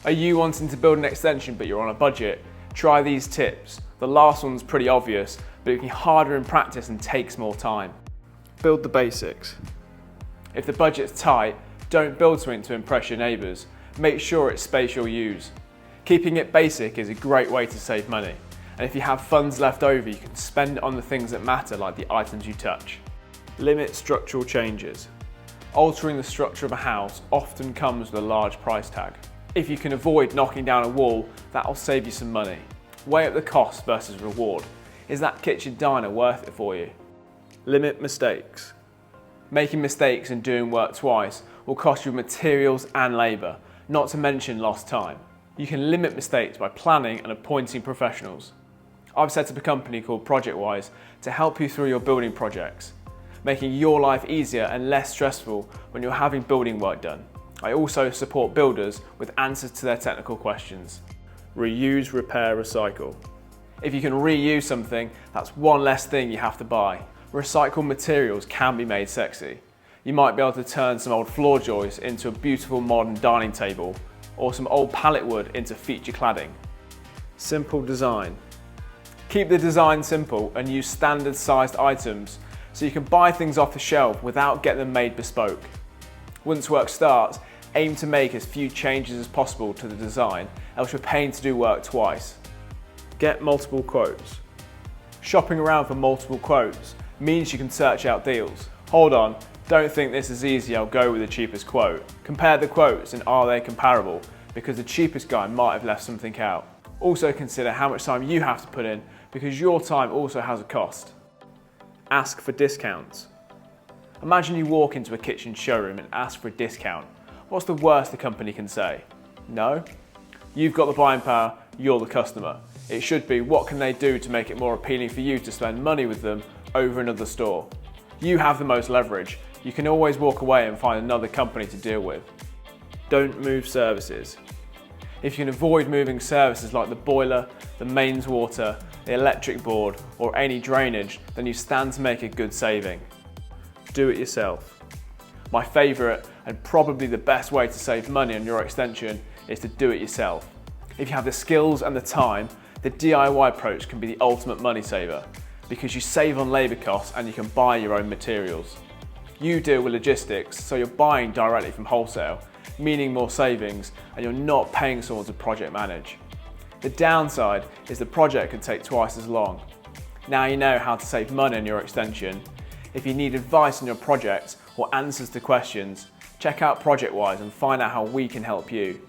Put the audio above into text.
Are you wanting to build an extension but you're on a budget? Try these tips. The last one's pretty obvious, but it can be harder in practice and takes more time. Build the basics. If the budget's tight, don't build something to impress your neighbours. Make sure it's space you'll use. Keeping it basic is a great way to save money. And if you have funds left over, you can spend it on the things that matter, like the items you touch. Limit structural changes. Altering the structure of a house often comes with a large price tag. If you can avoid knocking down a wall, that'll save you some money. Weigh up the cost versus reward. Is that kitchen diner worth it for you? Limit mistakes. Making mistakes and doing work twice will cost you materials and labour, not to mention lost time. You can limit mistakes by planning and appointing professionals. I've set up a company called ProjectWise to help you through your building projects, making your life easier and less stressful when you're having building work done. I also support builders with answers to their technical questions. Reuse, repair, recycle. If you can reuse something, that's one less thing you have to buy. Recycled materials can be made sexy. You might be able to turn some old floor joists into a beautiful modern dining table, or some old pallet wood into feature cladding. Simple design. Keep the design simple and use standard sized items so you can buy things off the shelf without getting them made bespoke. Once work starts, aim to make as few changes as possible to the design, else you're paying to do work twice. Get multiple quotes. Shopping around for multiple quotes means you can search out deals. Hold on, don't think this is easy, I'll go with the cheapest quote. Compare the quotes and are they comparable, because the cheapest guy might have left something out. Also consider how much time you have to put in, because your time also has a cost. Ask for discounts. Imagine you walk into a kitchen showroom and ask for a discount. What's the worst the company can say? No? You've got the buying power, you're the customer. It should be, what can they do to make it more appealing for you to spend money with them over another store? You have the most leverage. You can always walk away and find another company to deal with. Don't move services. If you can avoid moving services like the boiler, the mains water, the electric board, or any drainage, then you stand to make a good saving. Do it yourself. My favourite and probably the best way to save money on your extension is to do it yourself. If you have the skills and the time, the DIY approach can be the ultimate money saver because you save on labour costs and you can buy your own materials. You deal with logistics, so you're buying directly from wholesale, meaning more savings, and you're not paying someone to project manage. The downside is the project can take twice as long. Now you know how to save money on your extension. If you need advice on your project or answers to questions, check out ProjectWise and find out how we can help you.